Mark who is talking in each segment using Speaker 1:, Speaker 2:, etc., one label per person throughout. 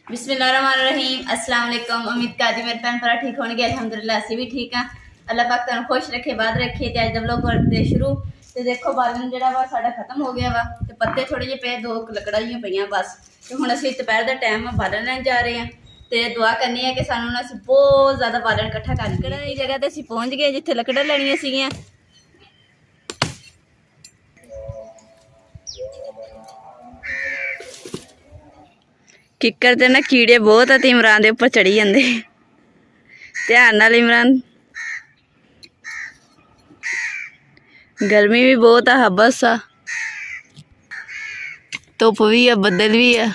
Speaker 1: बिस्मिल्लाहिर्रहमानिर्रहीम अस्सलाम वालेकुम। उम्मीद करदी मेरे भैन भरा ठीक होणगे। अल्हम्दुलिल्लाह असीं भी ठीक हाँ। अल्लाह पाक तुहानूं खुश रखे, बाद रखे। ते अज दा व्लॉग करदे शुरू। ते देखो बालन जिहड़ा वा साडा खत्म हो गया वा ते पत्ते थोड़े जे पे, 2 लकड़ां जिहियां पईयां बस। ते हुण असीं दोपहर दा टाइम बालन लैण जा रहे हैं ते दुआ करनी है कि सानूं ना असीं बहुत ज़्यादा बालन इकट्ठा कर लकड़ां दी जगह ते असीं पहुंच गए जिੱਥੇ लकड़ां लैणियां सीगियां। किक्कर ते ना कीड़े बहुत है ते इमरान दे उपर चढ़ी जाते। ध्यान नाल इमरान, गर्मी भी बहुत है, बस आ धुप भी है, बदल भी है।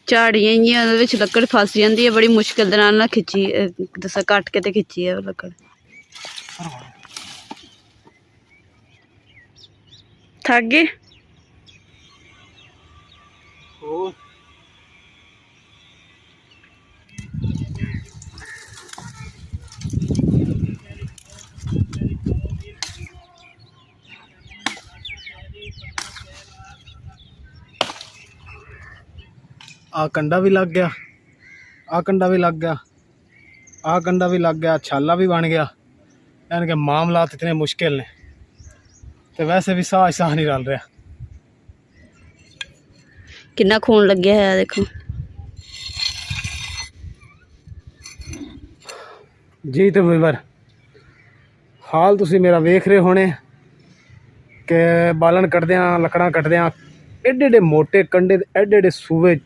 Speaker 1: झाड़ियां जियां लकड़ फस जाती है, बड़ी मुश्किल दे नाल खिच्ची दसा कट के ते खिच्ची है लकड़। थक गए?
Speaker 2: आ कंडा भी लग गया, आ कंडा भी लग गया, आ कंडा भी लग गया, छाला भी बन गया। यानी कि मामलात इतने मुश्किल ने, तो वैसे भी साह साह नहीं रल रहा।
Speaker 1: कितना खून लग गया है देखो
Speaker 2: जी। तो व्यूअर हाल तुसी मेरा वेख रहे होने कि बालन कटद्या लकड़ा कटद्या एडे एडे मोटे कंडे एडे एडे सूए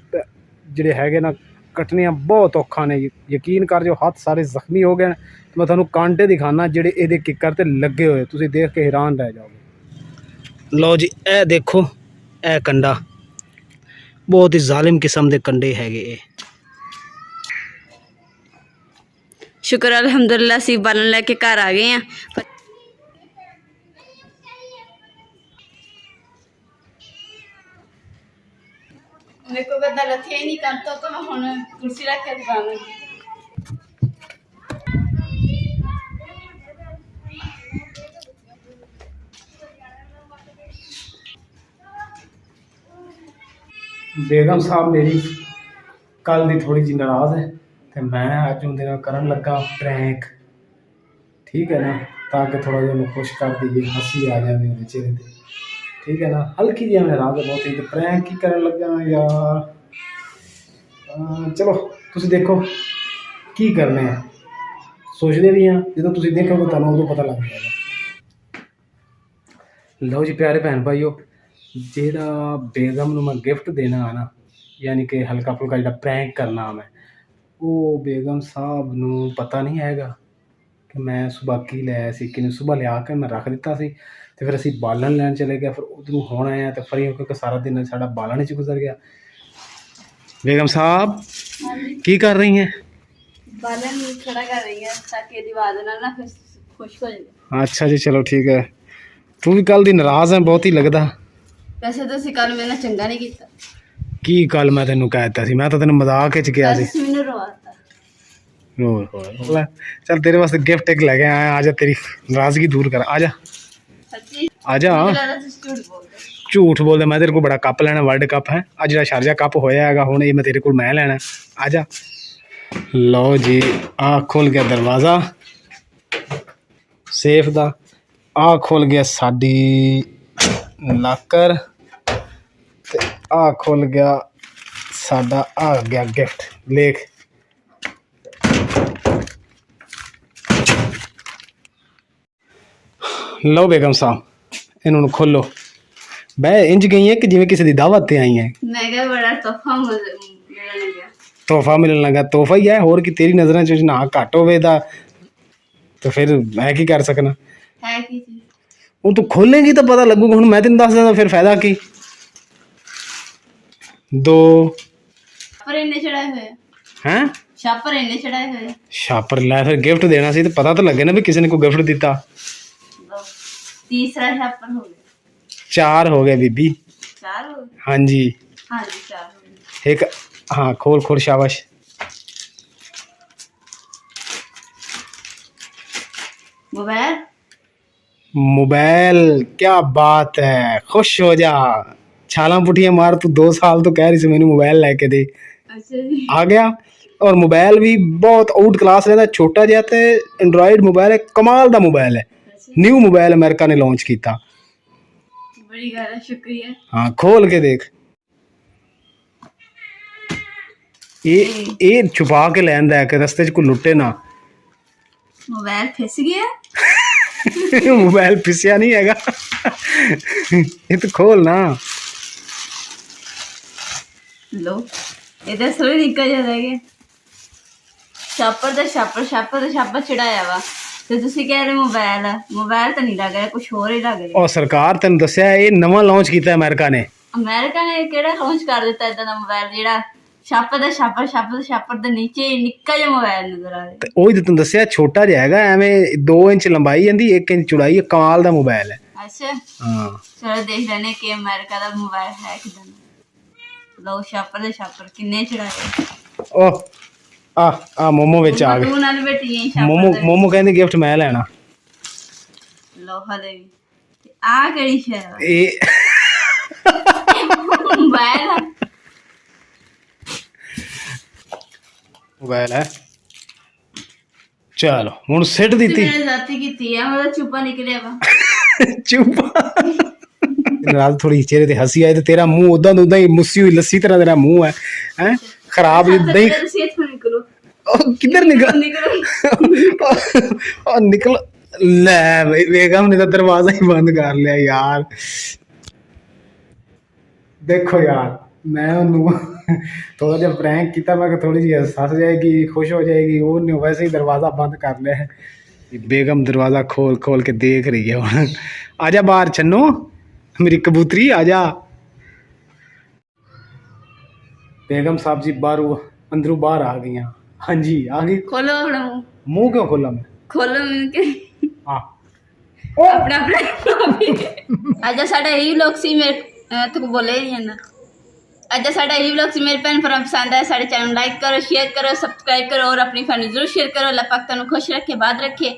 Speaker 2: जिहड़े हैगे ना कटनियां बहुत औखा ने। यकीन कर जो हाथ सारे जख्मी हो गए। तो मैं तुहानूं कांटे दिखाना जिहड़े इहदे किकर ते लगे हुए, तुसी देख के हैरान रह जाओगे। लो जी, ए देखो ए कंडा बहुत ही जालिम किस्म दे कंडे हैगे ये।
Speaker 1: शुक्र अल्हम्दुलिल्लाह असीं बालन लैके घर आ गए हैं। मेरे को बंदा रखिया ही नहीं करता तो मैं हुण कुर्सी रख के दिखाऊंगी।
Speaker 2: बेगम साहब मेरी कल दी थोड़ी जी नाराज़ है तो मैं अज उनके नाल करन लगा प्रैंक। ठीक है ना, ताकि थोड़ा जिहा उन्हें खुश कर दईए, हंसी आ जाए मेरे चेहरे पर। ठीक है ना, हल्की जी नाराज़ है बहुत ही। तो प्रैंक ही करन लगा यार। चलो तुसी देखो की करने हैं, सोचते भी हैं जो तुसी देखोगे तुहानूं उदों पता लग जाएगा। लो जी प्यारे भैन भाईओ, जेड़ा बेगम नूं मैं गिफ्ट देना है ना, यानी कि हल्का फुल्का जो प्रैंक करना मैं, वो बेगम साहब नूं पता नहीं हैगा कि मैं सुबह की लिया सी कि सुबह लिया के मैं रख दिता सी। तो फिर असीं बालन लैन चले गए, फिर उधरों हुण आए तो फ्री होकर सारा दिन साडा बालन च गुजर गया। बेगम साहब की कर रही हैं?
Speaker 1: बालन खड़ा कर रही है ताकि दीवार नाल ना खुश हो जाए।
Speaker 2: अच्छा जी, चलो ठीक है। तू भी कल दी नाराज़ है बहुत ही लगदा।
Speaker 1: वैसे तो असीं कल मेरे नाल चंगा नहीं कीता।
Speaker 2: की कल मैं तेनों कह दिता सी, मैं तो तेनों मजाक च किया सी।
Speaker 1: बस मैनूं रवाता।
Speaker 2: ले चल तेरे वास्ते गिफ्ट एक लेके आया, आजा तेरी नाराज़गी दूर कर। आजा
Speaker 1: सच्ची
Speaker 2: आजा।
Speaker 1: झूठ बोलदे।
Speaker 2: झूठ बोलदे, मैं तेरे को बड़ा कप लेना, वर्ल्ड कप है अज जो शारजा कप होया है हुण, ये मैं तेरे को मैं लेना। आजा। लो जी, आ खुल गया दरवाज़ा सेफ दा, आ खुल गया साडी लाकर, ते आ खुल गया साडा आ गया गिफ्ट। लेख लो बेगम साहब, इन्होंने खोलो। बह इंज गई है कि जिवें किसी दी दावत ते आई है।
Speaker 1: मैं क्या बड़ा तोहफा मिलने गया।
Speaker 2: तोहफा मिलन लगा, तोहफा ही है होर की। तेरी नज़रां च ना घट होवे दा तो फिर मैं की कर सकना
Speaker 1: है की चीज।
Speaker 2: हुण तू खोलेंगी तो पता लगूगा। हुण मैं तेन दस देना फिर फायदा की। दो
Speaker 1: पर इन्ने चढ़ाए हुए
Speaker 2: हैं,
Speaker 1: छापर इन्ने चढ़ाए हुए।
Speaker 2: छापर लै फिर गिफ्ट देना सी तो पता तो लगे ना भी किसी ने कोई गिफ्ट दिता।
Speaker 1: तीसरा छापर हो गया।
Speaker 2: 4 हो गए बीबी।
Speaker 1: चार हो गए?
Speaker 2: हाँ जी
Speaker 1: हाँ जी 4 हो गए।
Speaker 2: एक, हाँ खोल खोल शाबाश।
Speaker 1: मोबाइल
Speaker 2: मोबाइल, क्या बात है, खुश हो जा। छाला पुठिया मार, तू 2 साल तो कह रही थी मैंने मोबाइल लेके दे,
Speaker 1: अच्छा जी।
Speaker 2: आ गया। और मोबाइल भी बहुत आउट क्लास रहता, छोटा जिहा ते एंड्रॉइड मोबाइल है, कमाल दा मोबाइल है,
Speaker 1: अच्छा,
Speaker 2: न्यू मोबाइल अमेरिका ने लॉन्च किया।
Speaker 1: बड़ी गल है, शुक्रिया।
Speaker 2: हाँ खोल के देख, ये छुपा के लैन दा कि रस्ते च कोई लुटे ना।
Speaker 1: मोबाइल फिस गया।
Speaker 2: मोबाइल फिसिया नहीं हैगा। ये तो खोल ना।
Speaker 1: लो ਇਹਦੇ ਸੋਈ ਨਿਕਲ ਜਾ ਰਹਿ ਗਿਆ। ਛਾਪਰ ਦਾ ਛਾਪਰ ਚੜਾਇਆ ਵਾ ਤੇ ਤੁਸੀਂ ਕਹਿ ਰਹੇ ਮੋਬਾਈਲ ਤਾਂ ਨਹੀਂ ਲੱਗ ਰਿਹਾ, ਕੁਝ ਹੋਰ ਹੀ ਲੱਗ ਰਿਹਾ।
Speaker 2: ਉਹ ਸਰਕਾਰ ਤੈਨੂੰ ਦੱਸਿਆ ਇਹ ਨਵਾਂ ਲਾਂਚ ਕੀਤਾ ਅਮਰੀਕਾ ਨੇ
Speaker 1: ਕਿਹੜਾ ਲਾਂਚ ਕਰ ਦਿੱਤਾ ਇਦਾਂ ਦਾ ਮੋਬਾਈਲ ਜਿਹੜਾ ਛਾਪਰ ਦਾ ਛਾਪਰ ਦੇ ਨੀਚੇ ਨਿੱਕਾ ਜਿਹਾ ਮੋਬਾਈਲ ਨਜ਼ਰ ਆ ਰਿਹਾ।
Speaker 2: ਤੇ ਉਹੀ ਤਾਂ ਤੈਨੂੰ ਦੱਸਿਆ, ਛੋਟਾ ਜਿਹਾ ਹੈਗਾ, ਐਵੇਂ 2 ਇੰਚ ਲੰਬਾਈ ਜਾਂਦੀ, 1 ਇੰਚ ਚੌੜਾਈ ਹੈ, ਕਮਾਲ ਦਾ ਮੋਬਾਈਲ ਹੈ।
Speaker 1: ਅੱਛਾ
Speaker 2: ਹਾਂ
Speaker 1: ਚਲੋ ਦੇਖ ਲੈਣੇ ਕਿ ਅਮਰੀਕਾ ਦਾ ਮੋਬਾਈਲ ਹੈ ਕਿਦਾਂ ਦਾ। ਲਓ ਛਾਪਰ ਕਿੰਨੇ ਚੜਾਏ।
Speaker 2: ਉਹ ਆ ਮੋਮੋ ਵਿੱਚ ਆ ਗਏ।
Speaker 1: ਤੂੰ ਨਾਲ ਬੈਠੀ ਹੈ
Speaker 2: ਮੋਮੋ ਕਹਿੰਦੀ ਗਿਫਟ ਮੈਂ ਲੈਣਾ।
Speaker 1: ਲਓ ਹਲੇ ਵੀ ਆ ਕਿਹੜੀ ਸ਼ੈ
Speaker 2: ਇਹ
Speaker 1: ਮੋਬਾਈਲ ਆ।
Speaker 2: ਮੋਬਾਈਲ ਹੈ, ਚਲੋ ਹੁਣ ਸਿੱਟ ਦਿੱਤੀ।
Speaker 1: ਮੈंने जाती ਕੀਤੀ ਆ, ਮਤਲਬ ਚੁੱਪਾ ਨਿਕਲਿਆ ਵਾ।
Speaker 2: ਚੁੱਪ। ਰਾਤ ਥੋੜੀ ਚਿਹਰੇ ਤੇ ਹੱਸੀ ਆਈ ਤੇ ਤੇਰਾ ਮੂੰਹ ਉਦਾਂ ਦਾ ਉਦਾਂ ਹੀ ਮੁੱਸੀ ਹੋਈ ਲੱਸੀ ਤਰ੍ਹਾਂ ਤੇਰਾ ਮੂੰਹ ਹੈ, ਹੈ ਖਰਾਬ ਨਹੀਂ।
Speaker 1: ਤੁਸੀਂ ਇੱਥੋਂ ਨਿਕਲੋ।
Speaker 2: ਉਹ ਕਿੱਧਰ ਨਿਕਲ, ਉਹ ਨਿਕਲ ਲੈ ਬੇਗਮ ਨੇ ਤਾਂ ਦਰਵਾਜ਼ਾ ਹੀ ਬੰਦ ਕਰ ਲਿਆ ਯਾਰ। ਦੇਖੋ ਯਾਰ ਮੈਂ ਉਹਨੂੰ ਥੋੜਾ ਜਿਹਾ ਪ੍ਰੈਂਕ ਕੀਤਾ, ਮੈਂ ਕਿ ਥੋੜੀ ਜਿਹੀ ਹੱਸ ਜਾਏਗੀ, ਖੁਸ਼ ਹੋ ਜਾਏਗੀ, ਉਹਨੇ ਵੈਸੇ ਹੀ ਦਰਵਾਜ਼ਾ ਬੰਦ ਕਰ ਲਿਆ। बेगम दरवाज़ा खोल खोल के देख रही है। आजा बाहर छन्नो, मेरी कबूतरी आजा। बेगम साहब जी बाहरों अंदरों बाहर आ गई। हाँ जी आ गई।
Speaker 1: खोलो अपना मुंह।
Speaker 2: मुंह क्यों खोला मैं?
Speaker 1: खोलो इनके
Speaker 2: हाँ
Speaker 1: अपना अपना। आजा साडा यही व्लॉग सी, मेरे तो बोले ही ना। ਅੱਜ ਸਾਡਾ ਇਹ ਵਲੌਗ ਸੀ। ਮੇਰੇ ਭੈਣ ਭਰਾ ਪਸੰਦ ਆਇਆ ਸਾਡੇ ਚੈਨਲ ਨੂੰ ਲਾਈਕ ਕਰੋ, ਸ਼ੇਅਰ ਕਰੋ, ਸਬਸਕ੍ਰਾਈਬ ਕਰੋ और अपनी फैमिली जरूर शेयर करो। अल्लाह पाक तुहानू खुश रखे, बाद रखे।